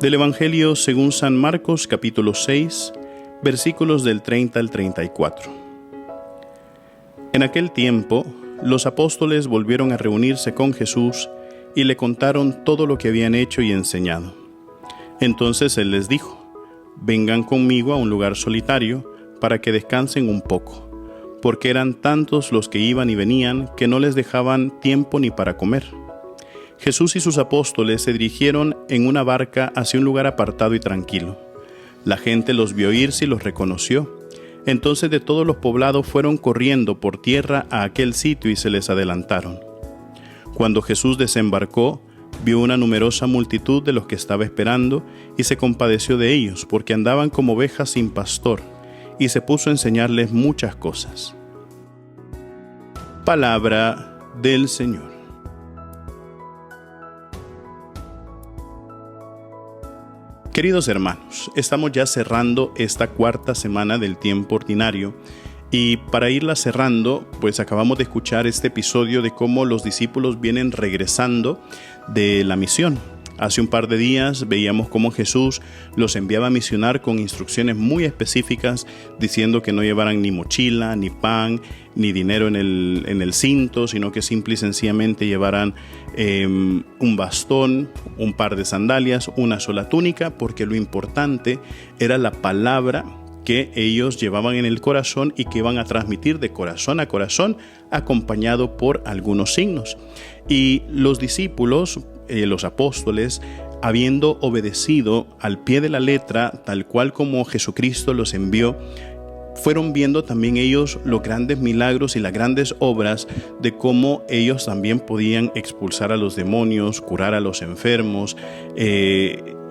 Del Evangelio según San Marcos, capítulo 6, versículos del 30 al 34. En aquel tiempo, los apóstoles volvieron a reunirse con Jesús y le contaron todo lo que habían hecho y enseñado. Entonces él les dijo: «Vengan conmigo a un lugar solitario para que descansen un poco», porque eran tantos los que iban y venían que no les dejaban tiempo ni para comer. Jesús y sus apóstoles se dirigieron en una barca hacia un lugar apartado y tranquilo. La gente los vio irse y los reconoció. Entonces de todos los poblados fueron corriendo por tierra a aquel sitio y se les adelantaron. Cuando Jesús desembarcó, vio una numerosa multitud de los que estaba esperando y se compadeció de ellos, porque andaban como ovejas sin pastor, y se puso a enseñarles muchas cosas. Palabra del Señor. Queridos hermanos, estamos ya cerrando esta cuarta semana del tiempo ordinario y para irla cerrando, pues acabamos de escuchar este episodio de cómo los discípulos vienen regresando de la misión. Hace un par de días veíamos cómo Jesús los enviaba a misionar con instrucciones muy específicas, diciendo que no llevaran ni mochila, ni pan, ni dinero en el cinto, sino que simple y sencillamente llevaran un bastón, un par de sandalias, una sola túnica, porque lo importante era la palabra que ellos llevaban en el corazón y que iban a transmitir de corazón a corazón, acompañado por algunos signos. Y los discípulos, los apóstoles, habiendo obedecido al pie de la letra, tal cual como Jesucristo los envió, fueron viendo también ellos los grandes milagros y las grandes obras de cómo ellos también podían expulsar a los demonios, curar a los enfermos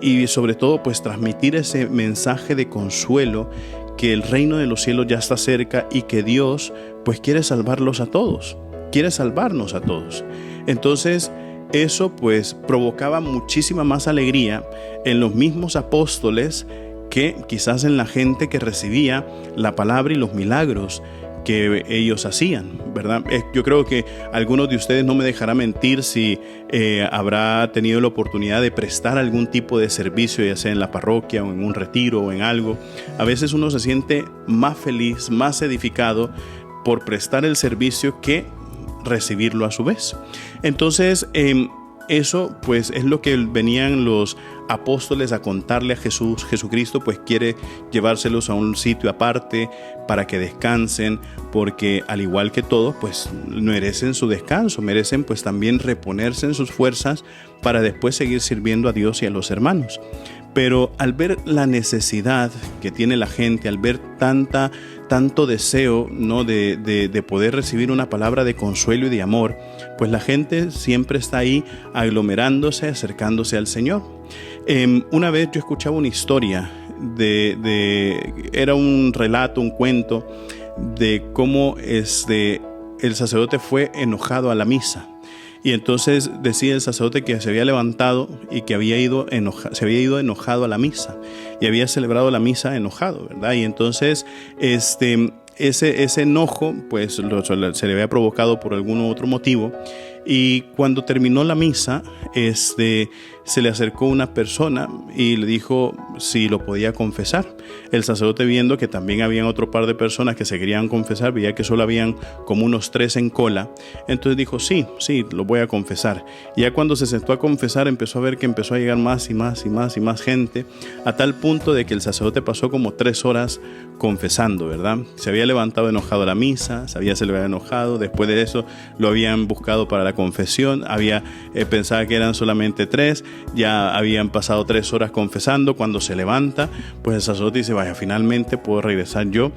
y sobre todo pues transmitir ese mensaje de consuelo, que el reino de los cielos ya está cerca y que Dios pues quiere salvarlos a todos, quiere salvarnos a todos. Entonces eso pues provocaba muchísima más alegría en los mismos apóstoles que quizás en la gente que recibía la palabra y los milagros que ellos hacían, ¿verdad? Yo creo que algunos de ustedes no me dejarán mentir si habrá tenido la oportunidad de prestar algún tipo de servicio, ya sea en la parroquia o en un retiro o en algo. A veces uno se siente más feliz, más edificado por prestar el servicio que recibirlo a su vez. Entonces, eso pues es lo que venían los apóstoles a contarle a Jesús. Jesucristo pues quiere llevárselos a un sitio aparte para que descansen, porque al igual que todos pues merecen su descanso, merecen pues también reponerse en sus fuerzas para después seguir sirviendo a Dios y a los hermanos. Pero al ver la necesidad que tiene la gente, al ver tanto deseo, ¿no?, de poder recibir una palabra de consuelo y de amor, pues la gente siempre está ahí aglomerándose, acercándose al Señor. Una vez yo escuchaba una historia era un relato, un cuento de cómo el sacerdote fue enojado a la misa. Y entonces decía el sacerdote que se había levantado y que se había ido enojado a la misa y había celebrado la misa enojado, ¿verdad? Y entonces ese enojo pues se le había provocado por algún otro motivo, y cuando terminó la misa se le acercó una persona y le dijo si lo podía confesar. El sacerdote, viendo que también habían otro par de personas que se querían confesar, veía que solo habían como unos 3 en cola, entonces dijo sí, lo voy a confesar. Y ya cuando se sentó a confesar, empezó a ver que empezó a llegar más y más gente, a tal punto de que el sacerdote pasó como 3 horas confesando, ¿verdad? Se había levantado enojado a la misa, se había celebrado enojado, después de eso lo habían buscado para la confesión, pensaba que eran solamente 3, ya habían pasado 3 horas confesando. Cuando se levanta, pues el sacerdote dice: vaya, finalmente puedo regresar yo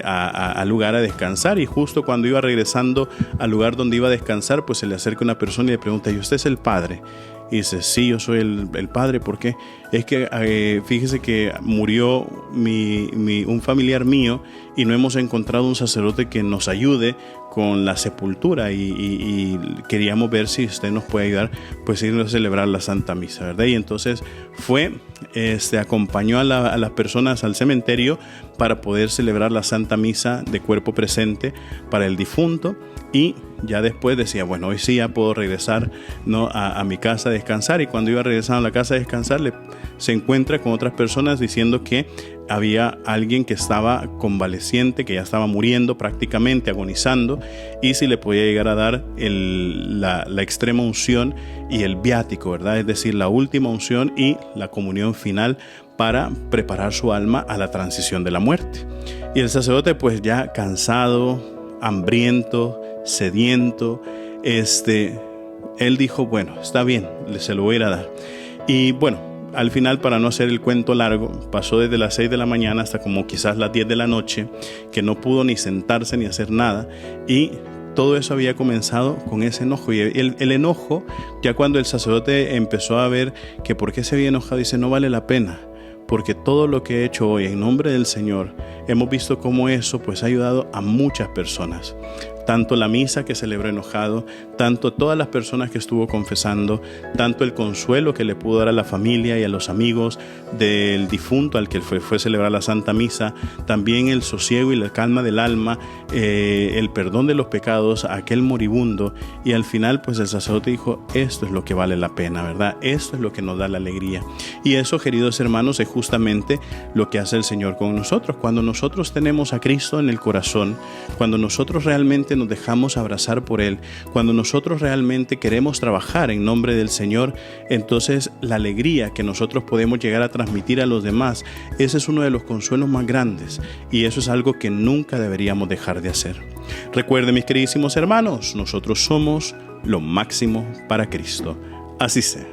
al lugar a descansar. Y justo cuando iba regresando al lugar donde iba a descansar, pues se le acerca una persona y le pregunta: ¿y usted es el padre? Y dice: sí, yo soy el padre. ¿Por qué? Es que fíjese que murió un familiar mío y no hemos encontrado un sacerdote que nos ayude con la sepultura y queríamos ver si usted nos puede ayudar, pues ir a celebrar la Santa Misa, ¿verdad? Y entonces acompañó a las personas al cementerio para poder celebrar la Santa Misa de cuerpo presente para el difunto, y ya después decía: hoy sí ya puedo regresar, ¿no?, a mi casa a descansar. Y cuando iba regresando a la casa a descansar, se encuentra con otras personas diciendo que había alguien que estaba convaleciente, que ya estaba muriendo prácticamente, agonizando, y si le podía llegar a dar la extrema unción y el viático, ¿verdad? Es decir, la última unción y la comunión final para preparar su alma a la transición de la muerte. Y el sacerdote, pues ya cansado, hambriento, sediento, él dijo, bueno, está bien, se lo voy a ir a dar. Y bueno, al final, para no hacer el cuento largo, pasó desde las 6 de la mañana hasta como quizás las 10 de la noche, que no pudo ni sentarse ni hacer nada, y todo eso había comenzado con ese enojo. Y el enojo, ya cuando el sacerdote empezó a ver que por qué se había enojado, dice, no vale la pena, porque todo lo que he hecho hoy en nombre del Señor, hemos visto cómo eso pues ha ayudado a muchas personas. Tanto la misa que celebró enojado, tanto todas las personas que estuvo confesando, tanto el consuelo que le pudo dar a la familia y a los amigos del difunto al que fue a celebrar la Santa Misa, también el sosiego y la calma del alma, el perdón de los pecados a aquel moribundo. Y al final pues el sacerdote dijo, esto es lo que vale la pena, ¿verdad? Esto es lo que nos da la alegría. Y eso, queridos hermanos, es justamente lo que hace el Señor con nosotros. Cuando nosotros tenemos a Cristo en el corazón, cuando nosotros realmente nos dejamos abrazar por Él, cuando nosotros realmente queremos trabajar en nombre del Señor, entonces la alegría que nosotros podemos llegar a transmitir a los demás, ese es uno de los consuelos más grandes, y eso es algo que nunca deberíamos dejar de hacer. Recuerden, mis queridísimos hermanos, nosotros somos lo máximo para Cristo. Así sea.